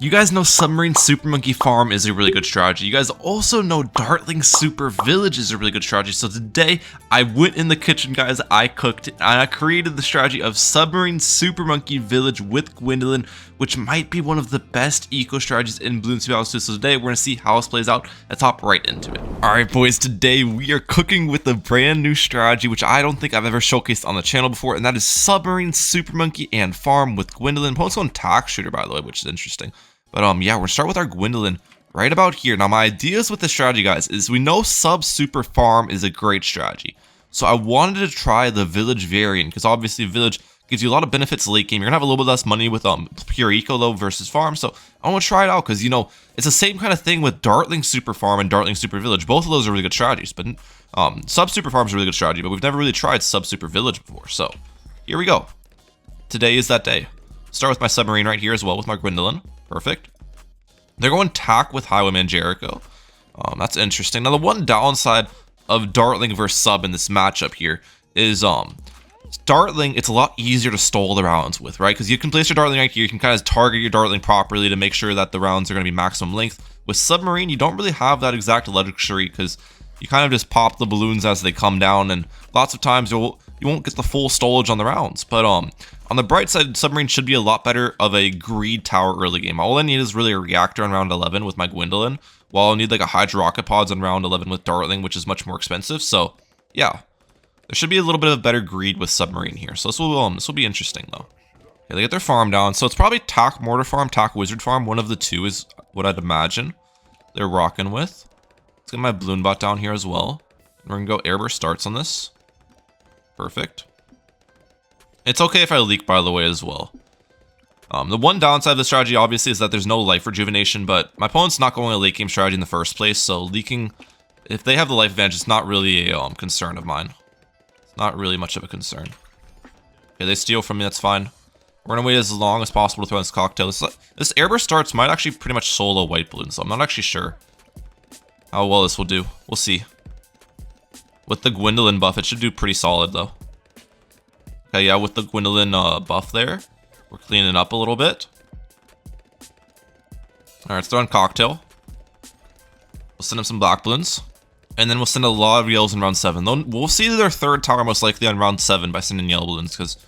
You guys know Submarine Supermonkey Farm is a really good strategy. You guys also know Dartling Super Village is a really good strategy. So today, I went in the kitchen, guys. I cooked, and I created the strategy of Submarine Supermonkey Village with Gwendolyn, which might be one of the best eco strategies in Bloons 2. So today, we're going to see how this plays out. Let's hop right into it. Alright, boys. Today, we are cooking with a brand new strategy, which I don't think I've ever showcased on the channel before, and that is Submarine Supermonkey and Farm with Gwendolyn. Opponent's going Tack Shooter, by the way, which is interesting. But yeah, we're gonna start with our Gwendolyn right about here. Now, my ideas with this strategy, guys, is we know Sub Super Farm is a great strategy. So I wanted to try the Village variant, because obviously Village gives you a lot of benefits late game. You're gonna have a little bit less money with pure eco though versus farm. So I want to try it out because, you know, it's the same kind of thing with Dartling Super Farm and Dartling Super Village. Both of those are really good strategies, but Sub Super Farm is a really good strategy, but we've never really tried Sub Super Village before. So here we go. Today is that day. Start with my Submarine right here as well with my Gwendolyn. Perfect. They're going Tack with Highwayman Jericho. That's interesting. Now, the one downside of Dartling versus Sub in this matchup here is Dartling, it's a lot easier to stall the rounds with, right? Because you can place your Dartling right here. You can kind of target your Dartling properly to make sure that the rounds are going to be maximum length. With Submarine, you don't really have that exact luxury because you kind of just pop the balloons as they come down, and lots of times you won't get the full stallage on the rounds. But on the bright side, Submarine should be a lot better of a greed tower early game. All I need is really a reactor on round 11 with my Gwendolyn, while I need like a Hydro Rocket Pods on round 11 with Dartling, which is much more expensive. So yeah, there should be a little bit of better greed with Submarine here. So this will be interesting though. Okay, they get their farm down, so it's probably Tack Mortar Farm, Tack Wizard Farm. One of the two is what I'd imagine they're rocking with. Let's get my Bloon bot down here as well. We're gonna go Airburst starts on this. Perfect. It's okay if I leak, by the way, as well. The one downside of the strategy, obviously, is that there's no life rejuvenation, but my opponent's not going a late game strategy in the first place, so leaking, if they have the life advantage, it's not really a concern of mine. It's not really much of a concern. Okay, they steal from me, that's fine. We're gonna wait as long as possible to throw this cocktail. This Airburst starts might actually pretty much solo white balloon, so I'm not actually sure how well this will do. We'll see. With the Gwendolyn buff, it should do pretty solid, though. Okay, yeah, with the Gwendolyn buff there, we're cleaning up a little bit. Alright, let's throw in Cocktail. We'll send him some black balloons. And then we'll send a lot of yellows in round 7. We'll see their third tower most likely on round 7 by sending yellow balloons, because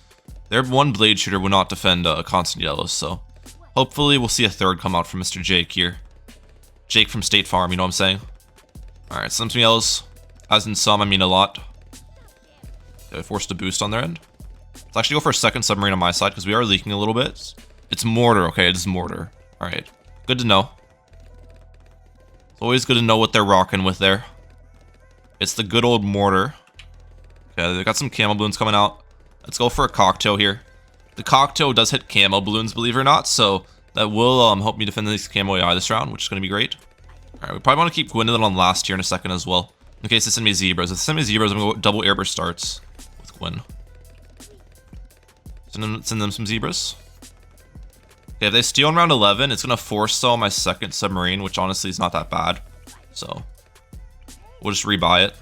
their one blade shooter will not defend constant yellows. So hopefully we'll see a third come out from Mr. Jake here. Jake from State Farm, you know what I'm saying? Alright, send some yellows. As in some, I mean a lot. Okay, forced a boost on their end. Let's actually go for a second Submarine on my side, because we are leaking a little bit. It's Mortar, okay, it's Mortar. Alright, good to know. It's always good to know what they're rocking with there. It's the good old Mortar. Okay, they got some Camo Balloons coming out. Let's go for a Cocktail here. The Cocktail does hit Camo Balloons, believe it or not, so that will help me defend these Camo AI this round, which is going to be great. Alright, we probably want to keep Gwendolyn on last here in a second as well, in case they send me Zebras. If they send me Zebras, I'm going to go double Airburst starts with Gwen. Send them some Zebras. Okay, if they steal in round 11, it's going to force sell my second Submarine, which honestly is not that bad. So we'll just rebuy it.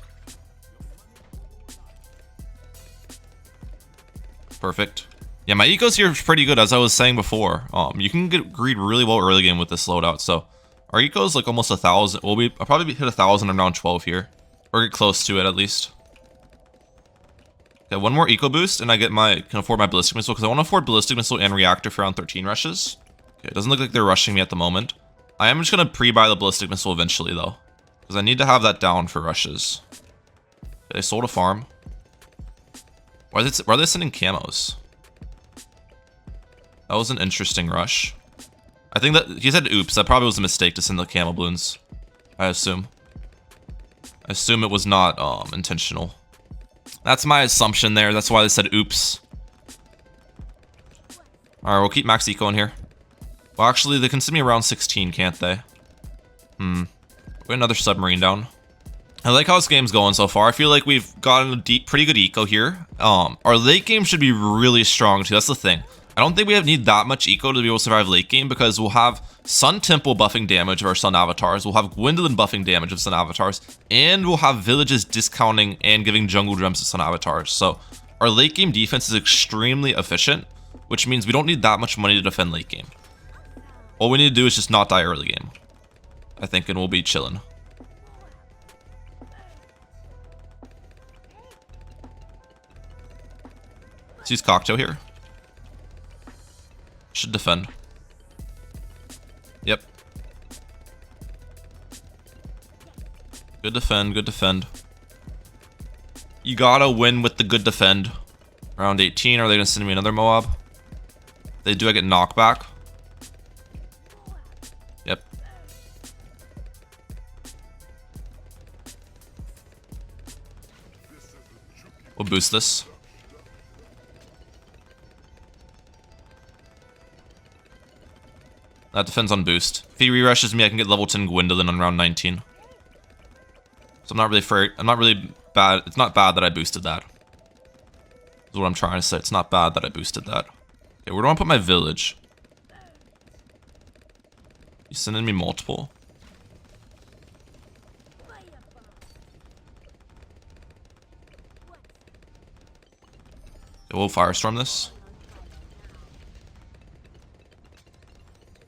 Perfect. Yeah, my ecos here is pretty good, as I was saying before. You can get greed really well early game with this loadout. So our eco's like almost 1,000. I'll probably hit 1,000 in round 12 here, or get close to it at least. Okay, one more eco boost, and I can afford my ballistic missile, because I want to afford ballistic missile and reactor for round 13 rushes. Okay, it doesn't look like they're rushing me at the moment. I am just gonna pre-buy the ballistic missile eventually though, because I need to have that down for rushes. Okay, they sold a farm. Why are they sending camos? That was an interesting rush. I think that he said oops. That probably was a mistake to send the Camo Balloons, I assume. I assume it was not intentional. That's my assumption there. That's why they said oops. Alright, we'll keep max eco in here. Well, actually, they can send me around 16, can't they? We got another Submarine down. I like how this game's going so far. I feel like we've gotten a pretty good eco here. Our late game should be really strong too. That's the thing. I don't think we need that much eco to be able to survive late game, because we'll have Sun Temple buffing damage of our Sun Avatars, we'll have Gwendolyn buffing damage of Sun Avatars, and we'll have Villages discounting and giving Jungle Gems to Sun Avatars. So our late game defense is extremely efficient, which means we don't need that much money to defend late game. All we need to do is just not die early game, I think, and we'll be chilling. Let's use Cocktail here. Should defend. Yep. Good defend, good defend. You gotta win with the good defend. Round 18, are they gonna send me another Moab? If they do, I get knockback. Yep. We'll boost this. That defends on boost. If he re-rushes me, I can get level 10 Gwendolyn on round 19. So I'm not really afraid. I'm not really bad. It's not bad that I boosted that. Is what I'm trying to say. It's not bad that I boosted that. Okay, where do I put my village? You sending me multiple? Okay, we'll firestorm this.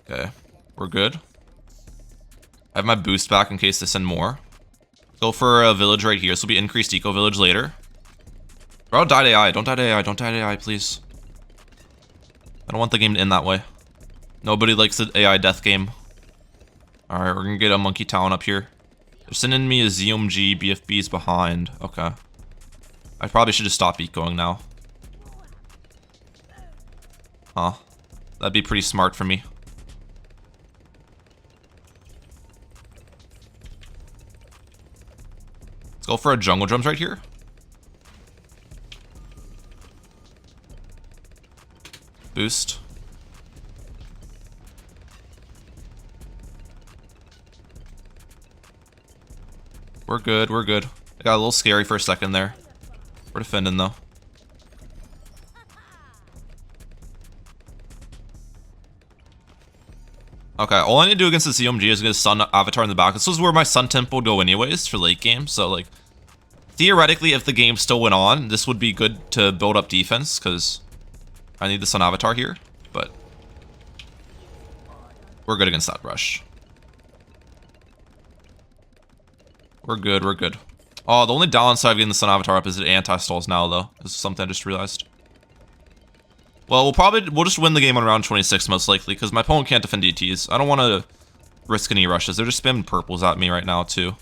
Okay, we're good. I have my boost back in case they send more. Go for a village right here. This will be increased eco village later. Bro, die to AI. Don't die to AI. Don't die to AI, please. I don't want the game to end that way. Nobody likes the AI death game. Alright, we're gonna get a monkey town up here. They're sending me a ZMG. BFB's behind. Okay. I probably should just stop ecoing now. Huh. That'd be pretty smart for me. Let's go for a jungle drums right here. Boost. We're good, we're good. I got a little scary for a second there. We're defending though. Okay, all I need to do against the CMG is get a sun avatar in the back. This was where my sun temple would go anyways for late game. So like, theoretically, if the game still went on, this would be good to build up defense because I need the sun avatar here. But we're good against that rush. We're good, we're good. Oh, the only downside of getting the sun avatar up is it anti-stalls now though. This is something I just realized. Well, we'll just win the game on round 26 most likely, because my opponent can't defend DTs. I don't want to risk any rushes. They're just spamming purples at me right now, too.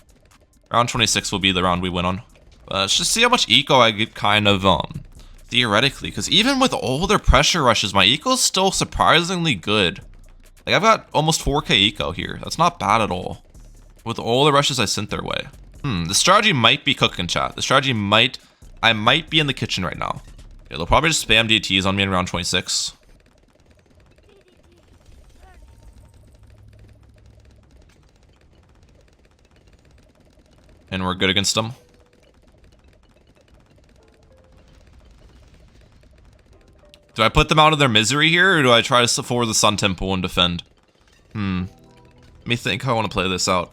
Round 26 will be the round we win on. Let's just see how much eco I get kind of, theoretically, because even with all their pressure rushes, my eco is still surprisingly good. Like, I've got almost 4k eco here. That's not bad at all. With all the rushes I sent their way. The strategy might be cooking, chat. The strategy I might be in the kitchen right now. Yeah, they'll probably just spam DTs on me in round 26. And we're good against them. Do I put them out of their misery here, or do I try to forward the Sun Temple and defend? Let me think how I want to play this out.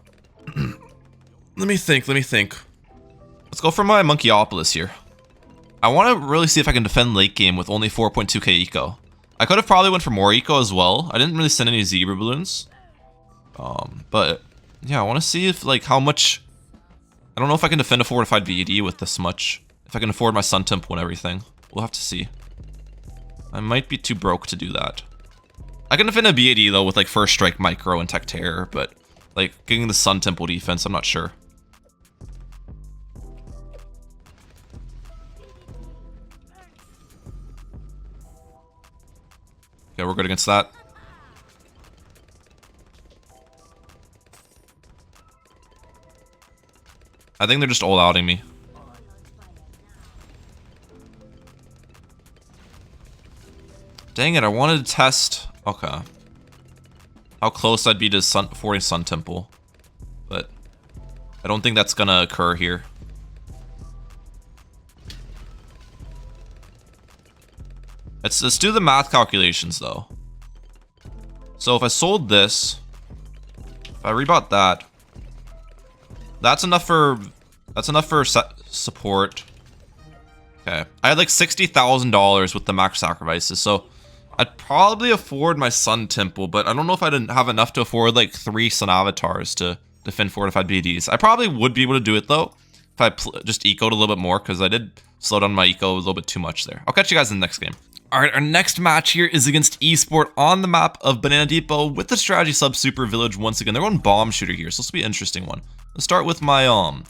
Let me think. Let's go for my Monkeyopolis here. I want to really see if I can defend late game with only 4.2k eco. I could have probably went for more eco as well. I didn't really send any zebra balloons. But yeah, I want to see if like how much. I don't know if I can defend a fortified VAD with this much. If I can afford my Sun Temple and everything. We'll have to see. I might be too broke to do that. I can defend a BAD though with like First Strike, Micro, and Tech Terror, but like getting the Sun Temple defense, I'm not sure. Okay, we're good against that. I think they're just all outing me. Dang it, I wanted to test. Okay. How close I'd be to forwarding Sun Temple. But I don't think that's gonna occur here. Let's do the math calculations though. So if I sold this, if I rebought that, that's enough for support. Okay, I had like $60,000 with the max sacrifices, so I'd probably afford my Sun Temple, but I don't know if I'd have enough to afford like 3 Sun Avatars to defend fortified BDs. I probably would be able to do it though, if I just ecoed a little bit more, because I did slow down my eco a little bit too much there. I'll catch you guys in the next game. Alright, our next match here is against Esport on the map of Banana Depot with the strategy sub Super Village once again. They're going Bomb Shooter here, so this will be an interesting one. Let's start with my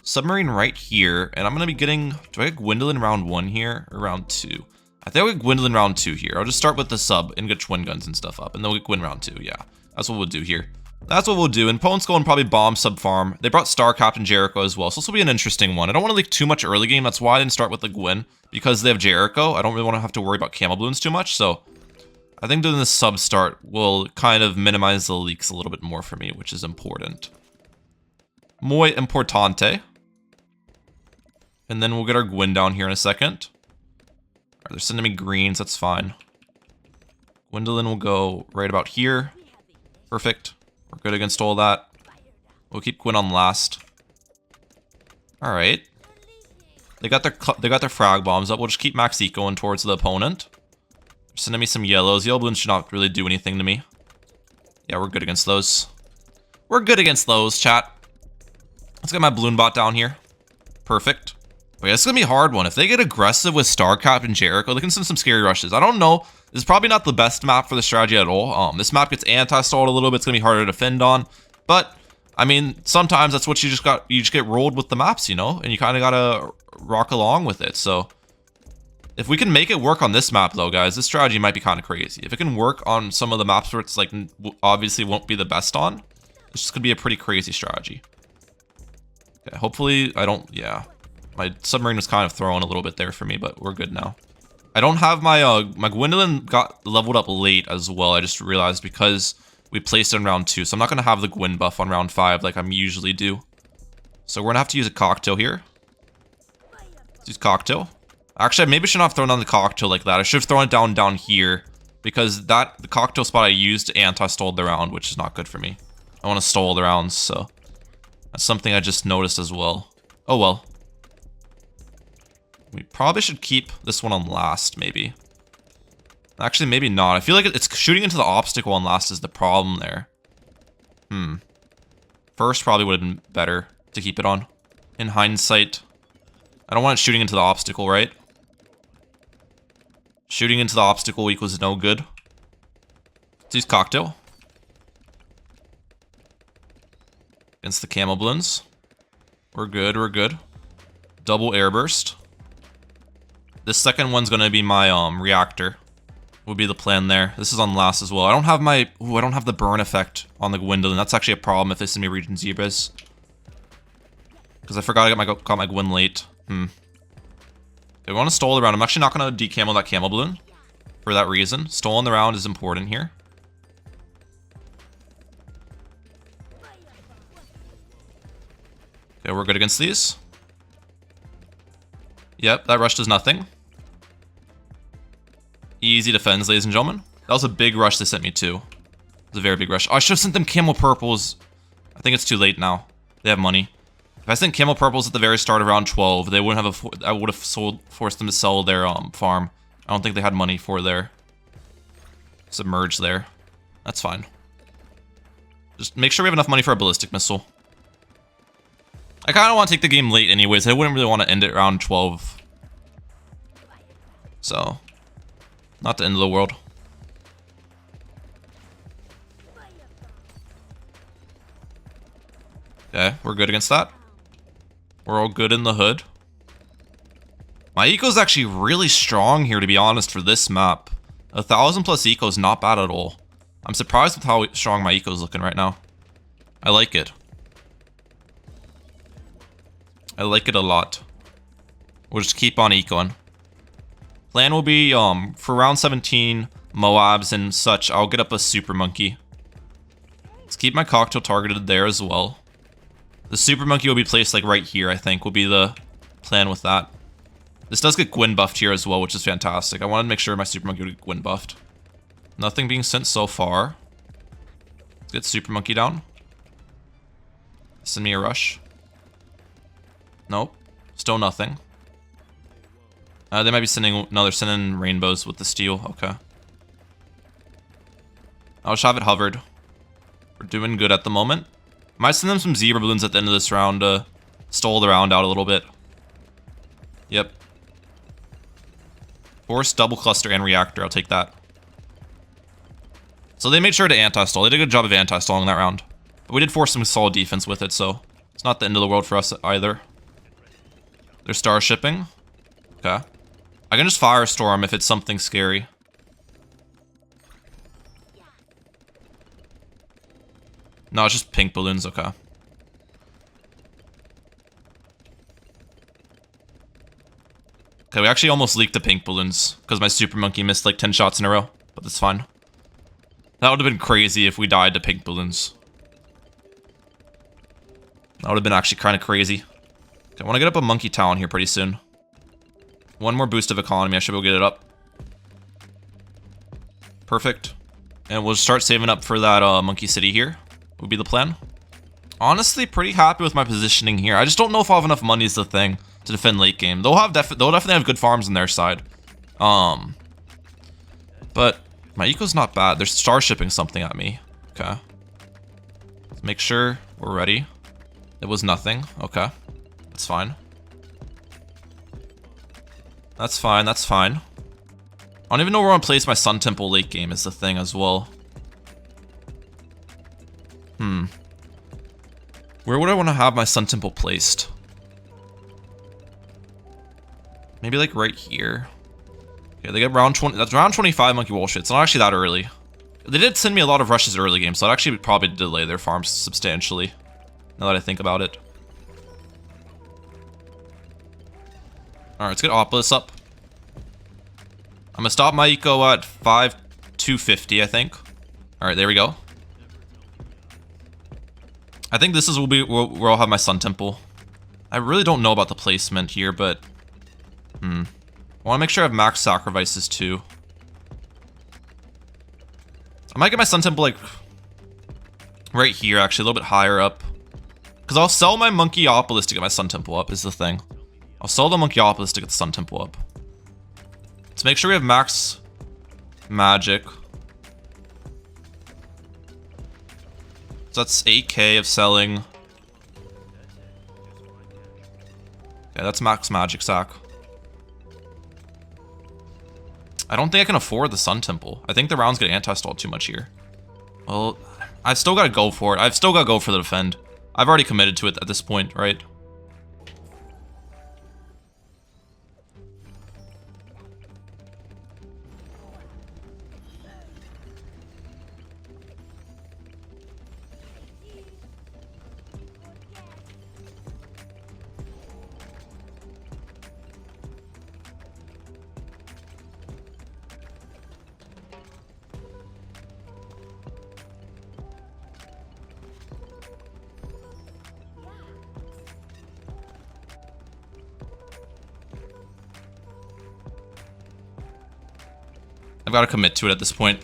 submarine right here, and I'm going to be getting... Do I get Gwendolyn round 1 here, or round 2? I think I'll get Gwendolyn round 2 here. I'll just start with the sub and get twin guns and stuff up, and then we'll get Gwen round 2, yeah. That's what we'll do here. That's what we'll do, and opponent's going probably bomb sub farm. They brought Star Captain Jericho as well, so this will be an interesting one. I don't want to leak too much early game, that's why I didn't start with the Gwen, because they have Jericho. I don't really want to have to worry about Camel Bloons too much, so I think doing this sub start will kind of minimize the leaks a little bit more for me, which is important. Muy importante. And then we'll get our Gwen down here in a second. Alright, they're sending me greens, that's fine. Gwendolyn will go right about here. Perfect. We're good against all that. We'll keep Gwen on last. Alright. They got their frag bombs up. We'll just keep max ecoing towards the opponent. They're sending me some yellows. Yellow balloons should not really do anything to me. Yeah, we're good against those. We're good against those, chat. Let's get my balloon bot down here. Perfect. Okay, this is gonna be a hard one. If they get aggressive with Star Captain Jericho, they can send some scary rushes. I don't know. This is probably not the best map for the strategy at all. This map gets anti-stalled a little bit. It's gonna be harder to defend on. But I mean, sometimes that's what you just get rolled with the maps, you know, and you kind of gotta rock along with it. So if we can make it work on this map, though, guys, this strategy might be kind of crazy. If it can work on some of the maps where it's like obviously won't be the best on, this could be a pretty crazy strategy. Okay, hopefully I don't. Yeah. My submarine was kind of throwing a little bit there for me, but we're good now. I don't have my my Gwendolyn got leveled up late as well. I just realized because we placed it in round 2, so I'm not gonna have the Gwen buff on round 5 like I usually do. So we're gonna have to use a cocktail here. Let's use cocktail. Actually, maybe I shouldn't have thrown down the cocktail like that. I should have thrown it down here because the cocktail spot I used anti-stalled the round, which is not good for me. I want to stall the rounds, so that's something I just noticed as well. Oh well. We probably should keep this one on last, maybe. Actually, maybe not. I feel like it's shooting into the obstacle on last is the problem there. First probably would have been better to keep it on. In hindsight. I don't want it shooting into the obstacle, right? Shooting into the obstacle equals no good. Let's use cocktail. Against the Camel Bloons. We're good, we're good. Double airburst. This second one's gonna be my reactor. Would be the plan there. This is on last as well. I don't have my I don't have the burn effect on the Gwendolyn. That's actually a problem if they send me region zebras. Because I forgot I got my Gwen late. We want to stall the round. I'm actually not gonna decamel that Camel Bloon for that reason. Stalling the round is important here. Okay, we're good against these. Yep, that rush does nothing. Easy defense, ladies and gentlemen. That was a big rush they sent me to. It was a very big rush. Oh, I should have sent them camel purples. I think it's too late now. They have money. If I sent camel purples at the very start of round 12, they wouldn't have I would have forced them to sell their farm. I don't think they had money for their submerge there. That's fine. Just make sure we have enough money for a ballistic missile. I kind of want to take the game late anyways. I wouldn't really want to end it around 12. So, not the end of the world. Okay, we're good against that. We're all good in the hood. My eco is actually really strong here, to be honest, for this map. 1,000 plus eco is not bad at all. I'm surprised with how strong my eco is looking right now. I like it. I like it a lot. We'll just keep on ecoing. Plan will be, for round 17, Moabs and such, I'll get up a Supermonkey. Let's keep my cocktail targeted there as well. The Supermonkey will be placed, like, right here, I think, will be the plan with that. This does get Gwen buffed here as well, which is fantastic. I wanted to make sure my Supermonkey would get Gwen buffed. Nothing being sent so far. Let's get Supermonkey down. Send me a rush. Nope. Still nothing. They might be sending... No, they're sending rainbows with the steel. Okay. I'll just have it hovered. We're doing good at the moment. Might send them some zebra balloons at the end of this round to stall the round out a little bit. Yep. Force, double cluster, and reactor. I'll take that. So they made sure to anti-stall. They did a good job of anti-stalling that round. But we did force some solid defense with it, so it's not the end of the world for us either. They're starshipping. Okay. I can just firestorm if it's something scary. No, it's just pink balloons, okay. Okay, we actually almost leaked the pink balloons because my Supermonkey missed like 10 shots in a row, but that's fine. That would have been crazy if we died to pink balloons. That would have been actually kind of crazy. Okay, I want to get up a monkey talon here pretty soon. One more boost of economy, I should be able to get it up. Perfect. And we'll start saving up for that monkey city here. Would be the plan. Honestly, pretty happy with my positioning here. I just don't know if I'll have enough money is the thing to defend late game. They'll definitely have good farms on their side. But my eco's not bad. They're starshipping something at me. Okay. Let's make sure we're ready. It was nothing. Okay. That's fine. That's fine. That's fine. I don't even know where I want to place my Sun Temple late game is the thing as well. Where would I want to have my Sun Temple placed? Maybe like right here. Okay, they get round 20. That's round 25 monkey wall shit. It's not actually that early. They did send me a lot of rushes early game, so that actually would probably delay their farms substantially. Now that I think about it. Alright, let's get Opolis up. I'm gonna stop my eco at 5,250, I think. Alright, there we go. I think this is where I'll have my Sun Temple. I really don't know about the placement here, but... I want to make sure I have max sacrifices too. I might get my Sun Temple like... right here, actually, a little bit higher up. Because I'll sell my Monkeyopolis to get my Sun Temple up, is the thing. I'll sell the Monkeyopolis to get the Sun Temple up. Let's make sure we have max magic. So that's 8k of selling. Okay, that's max magic sack. I don't think I can afford the Sun Temple. I think the round's gonna anti-stall too much here. Well, I've still gotta go for it. I've still gotta go for the defend. I've already committed to it at this point, right? I've got to commit to it at this point.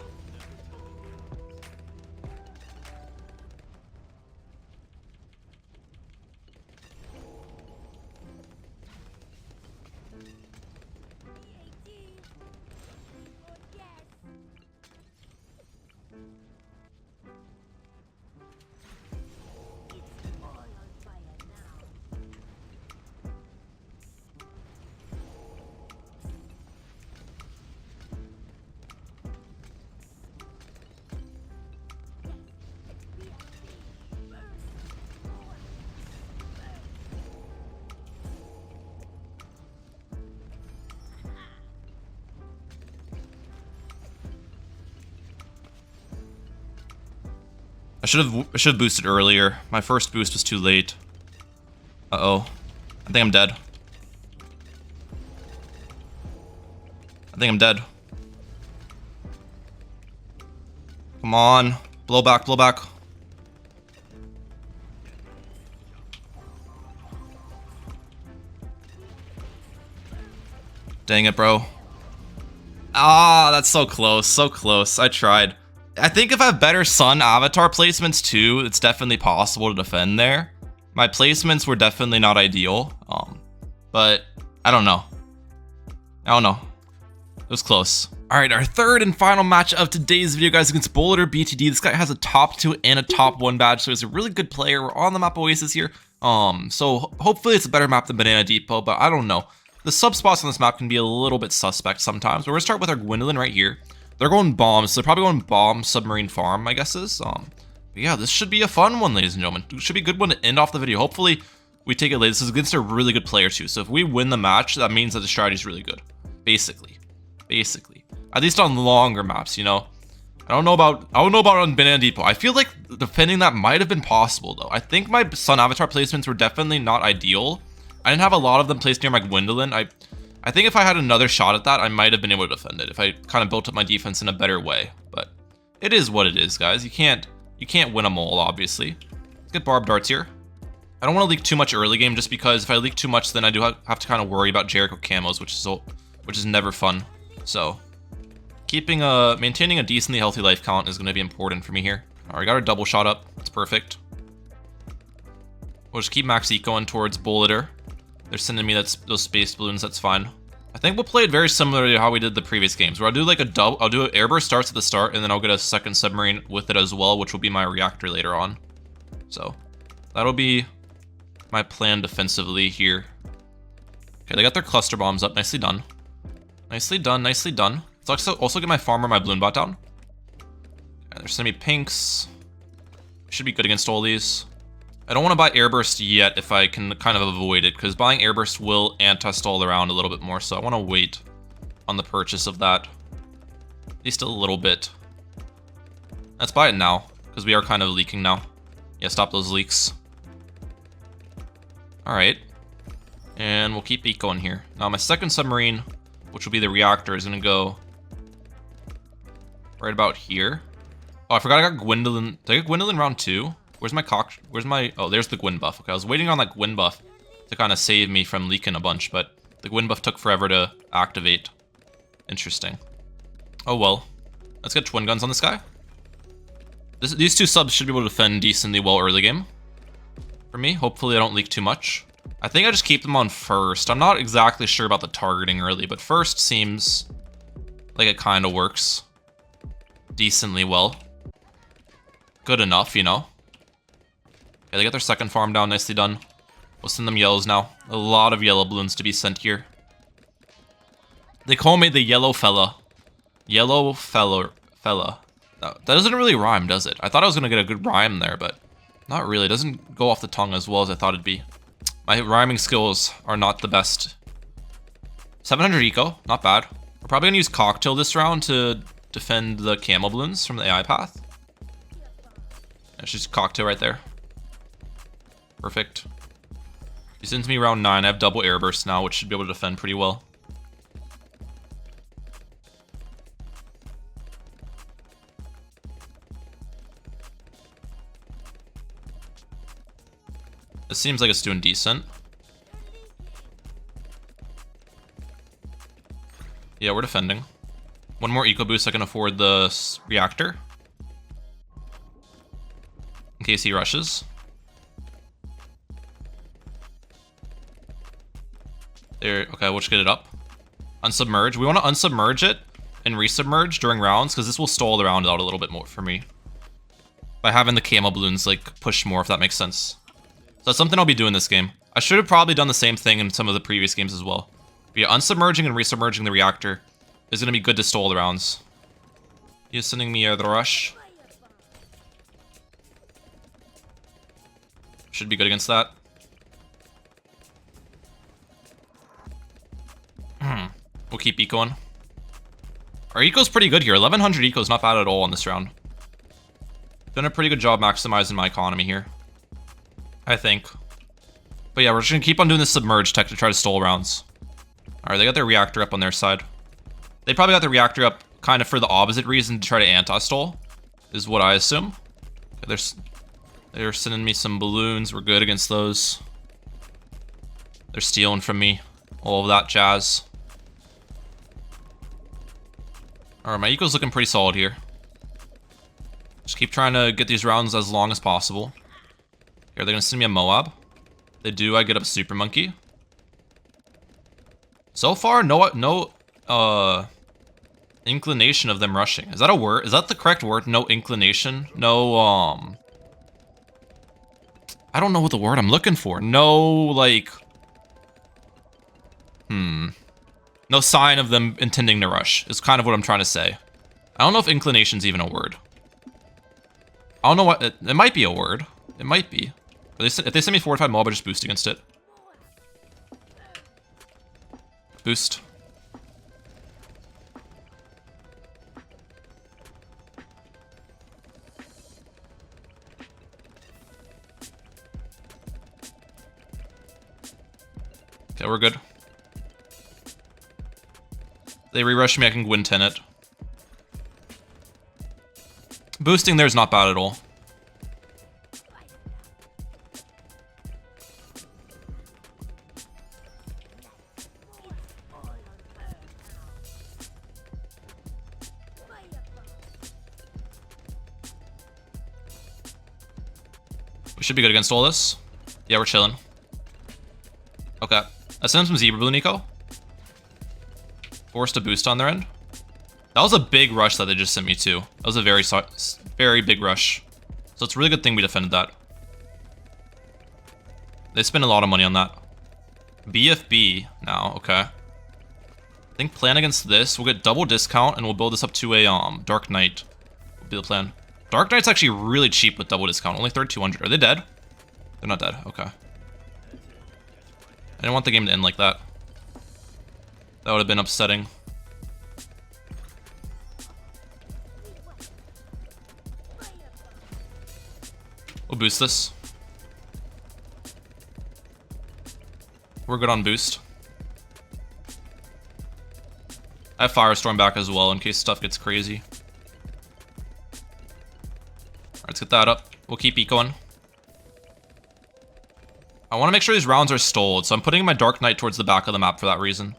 I should have boosted earlier. My first boost was too late. Uh-oh. I think I'm dead. I think I'm dead. Come on. Blow back, blow back. Dang it, bro. Ah, that's so close, so close. I tried. I think if I have better Sun avatar placements too, it's definitely possible to defend there. My placements were definitely not ideal, but I don't know. I don't know. It was close. Alright, our third and final match of today's video, guys, against Bullet or BTD. This guy has a top 2 and a top 1 badge, so he's a really good player. We're on the map Oasis here. So hopefully it's a better map than Banana Depot, but I don't know. The sub spots on this map can be a little bit suspect sometimes. But we're gonna start with our Gwendolyn right here. They're going bombs, so they're probably going bomb submarine farm, my guess is. But yeah, this should be a fun one, ladies and gentlemen. It should be a good one to end off the video. Hopefully we take it late. This is against a really good player too. So if we win the match, that means that the strategy is really good. Basically. At least on longer maps, you know. I don't know about on Banana Depot. I feel like defending that might have been possible though. I think my Sun Avatar placements were definitely not ideal. I didn't have a lot of them placed near my Gwendolyn. I think if I had another shot at that, I might have been able to defend it if I kind of built up my defense in a better way. But it is what it is, guys. You can't win them all, obviously. Let's get barbed darts here. I don't want to leak too much early game, just because if I leak too much, then I do have to kind of worry about Jericho camos, which is never fun. So maintaining a decently healthy life count is going to be important for me here. All right, got our double shot up. That's perfect. We'll just keep max ecoing towards Bulliter. They're sending me those space balloons. That's fine. I think we'll play it very similar to how we did the previous games, where I'll do like I'll do an airburst starts at the start, and then I'll get a second submarine with it as well, which will be my reactor later on. So that'll be my plan defensively here. Okay, they got their cluster bombs up. Nicely done. Nicely done. Nicely done. Let's also get my farmer, my balloon bot down. Okay, they're sending me pinks. Should be good against all these. I don't want to buy airburst yet if I can kind of avoid it, because buying airburst will anti-stall around a little bit more, so I want to wait on the purchase of that. At least a little bit. Let's buy it now, because we are kind of leaking now. Yeah, stop those leaks. Alright. And we'll keep ecoing here. Now my second submarine, which will be the reactor, is going to go right about here. Oh, I forgot I got Gwendolyn. Did I get Gwendolyn round 2? Where's my, oh, there's the Gwen buff. Okay, I was waiting on that Gwen buff to kind of save me from leaking a bunch, but the Gwen buff took forever to activate. Interesting. Oh well. Let's get twin guns on this guy. These two subs should be able to defend decently well early game. For me, hopefully I don't leak too much. I think I just keep them on first. I'm not exactly sure about the targeting early, but first seems like it kind of works decently well. Good enough, you know. Okay, they got their second farm down, nicely done. We'll send them yellows now. A lot of yellow balloons to be sent here. They call me the yellow fella. Yellow fella. That doesn't really rhyme, does it? I thought I was going to get a good rhyme there, but not really. It doesn't go off the tongue as well as I thought it'd be. My rhyming skills are not the best. 700 eco, not bad. We're probably going to use Cocktail this round to defend the camo balloons from the AI path. It's just Cocktail right there. Perfect. He sends me round 9. I have double airburst now, which should be able to defend pretty well. This seems like it's doing decent. Yeah, we're defending. One more eco boost, I can afford the reactor. In case he rushes. There, okay, we'll just get it up. Unsubmerge. We want to unsubmerge it and resubmerge during rounds, because this will stall the round out a little bit more for me. By having the camo balloons like push more, if that makes sense. So that's something I'll be doing this game. I should have probably done the same thing in some of the previous games as well. But yeah, unsubmerging and resubmerging the reactor is going to be good to stall the rounds. He's sending me the rush. Should be good against that. We'll keep ecoing. Our eco's pretty good here. 1100 eco is not bad at all in this round. Done a pretty good job maximizing my economy here, I think. But yeah, we're just gonna keep on doing this submerge tech to try to stall rounds. Alright, they got their reactor up on their side. They probably got their reactor up kind of for the opposite reason, to try to anti-stall, is what I assume. Okay, they're sending me some balloons. We're good against those. They're stealing from me. All of that jazz. Alright, my eco's looking pretty solid here. Just keep trying to get these rounds as long as possible. Here, they're gonna send me a Moab. They do, I get up inclination of them rushing. Is that a word? Is that the correct word? No inclination? No, I don't know what the word I'm looking for. No, like... No sign of them intending to rush, is kind of what I'm trying to say. I don't know if inclination's even a word. I don't know what... It might be a word. It might be. If they send me fortified mob, I just boost against it. Boost. Okay, we're good. They re-rush me, I can win 10 it. Boosting there is not bad at all. We should be good against all this. Yeah, we're chilling. Okay. I sent him some Zebra Blue Nico. Forced a boost on their end. That was a big rush that they just sent me to. That was a very big rush. So it's a really good thing we defended that. They spent a lot of money on that. BFB now, okay. I think plan against this, we'll get double discount and we'll build this up to a Dark Knight. Will be the plan. Dark Knight's actually really cheap with double discount, only 3,200. Are they dead? They're not dead, okay. I didn't want the game to end like that. That would have been upsetting. We'll boost this. We're good on boost. I have Firestorm back as well in case stuff gets crazy. Alright, let's get that up. We'll keep ecoing. I want to make sure these rounds are stoled, so I'm putting my Dark Knight towards the back of the map for that reason.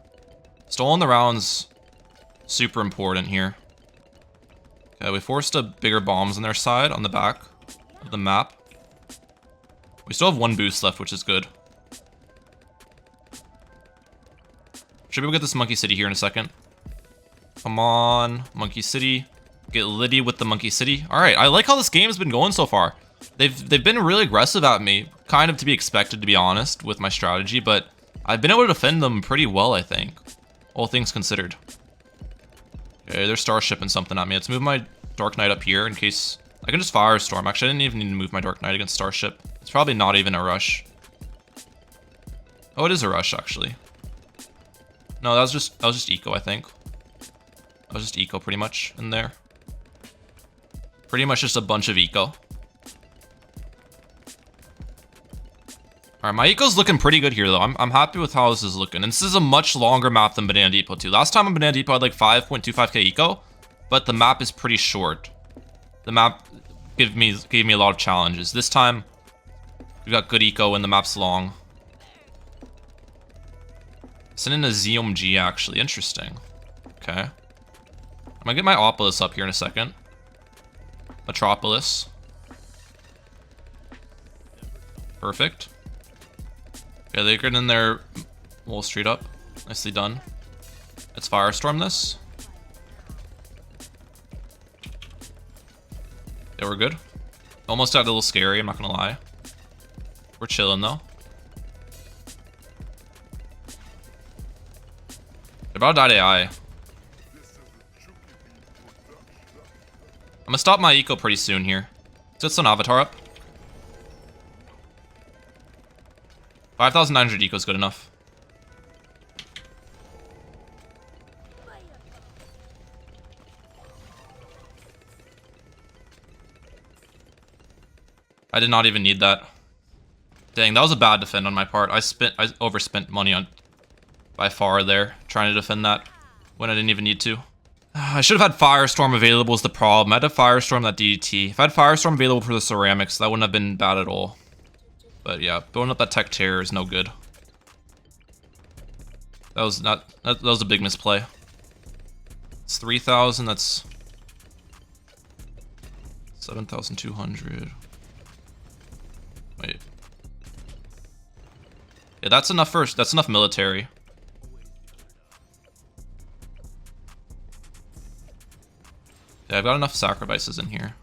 Stolen the rounds, super important here. Okay, we forced a bigger bombs on their side, on the back of the map. We still have one boost left, which is good. Should we get this Monkey City here in a second? Come on, Monkey City. Get litty with the Monkey City. Alright, I like how this game's been going so far. They've been really aggressive at me, kind of to be expected, to be honest, with my strategy, but I've been able to defend them pretty well, I think. All things considered. Okay, they're starshipping something at me. Let's move my Dark Knight up here in case... I can just Firestorm. Actually, I didn't even need to move my Dark Knight against Starship. It's probably not even a rush. Oh, it is a rush, actually. No, that was just eco, I think. That was just eco, pretty much, in there. Pretty much just a bunch of eco. Alright, my eco's looking pretty good here, though. I'm happy with how this is looking. And this is a much longer map than Banana Depot, too. Last time on Banana Depot, I had like 5.25k eco, but the map is pretty short. The map gave me a lot of challenges. This time, we've got good eco and the map's long. Send in a ZMG, actually. Interesting. Okay. I'm gonna get my Opolis up here in a second. Metropolis. Perfect. Okay, they're getting their Wall Street up. Nicely done. Let's Firestorm this. Yeah, we're good. Almost got a little scary, I'm not gonna lie. We're chilling, though. They're about to die to AI. I'm gonna stop my eco pretty soon here. Let's get some Avatar up. 5,900 eco is good enough. I did not even need that. Dang, that was a bad defend on my part. I overspent money on by far there trying to defend that when I didn't even need to. I should have had Firestorm available is the problem. I had to Firestorm that DDT. If I had Firestorm available for the ceramics, that wouldn't have been bad at all. But yeah, building up that tech terror is no good. That was a big misplay. It's 3,000, that's 7,200. Wait. Yeah, that's enough first. That's enough military. I've got enough sacrifices in here.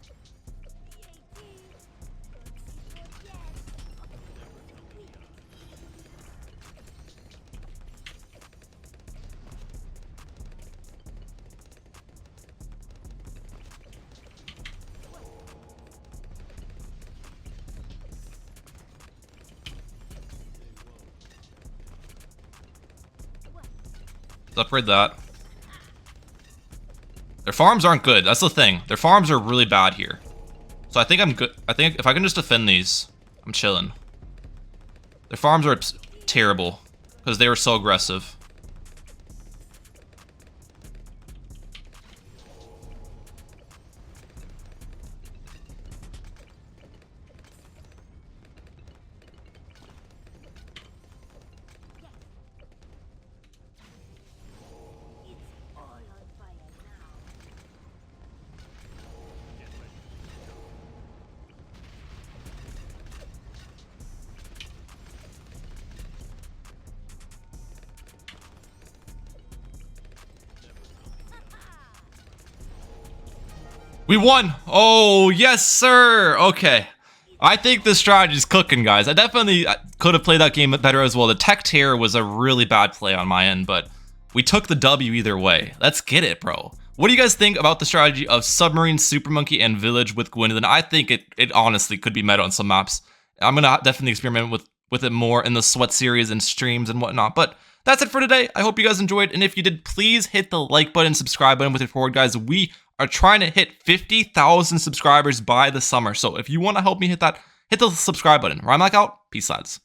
Let's upgrade that. Their farms aren't good. That's the thing. Their farms are really bad here. So I think I'm good. I think if I can just defend these, I'm chilling. Their farms are terrible because they were so aggressive. We won! Oh, yes, sir! Okay. I think this strategy's cooking, guys. I definitely could have played that game better as well. The tech terror was a really bad play on my end, but we took the W either way. Let's get it, bro. What do you guys think about the strategy of Submarine, Supermonkey, and Village with Gwendolyn? I think it honestly could be meta on some maps. I'm gonna definitely experiment with it more in the Sweat series and streams and whatnot, but that's it for today. I hope you guys enjoyed, and if you did, please hit the like button, subscribe button with it forward, guys. We are trying to hit 50,000 subscribers by the summer, so if you want to help me hit that, hit the subscribe button. Rhymelike out. Peace, lads.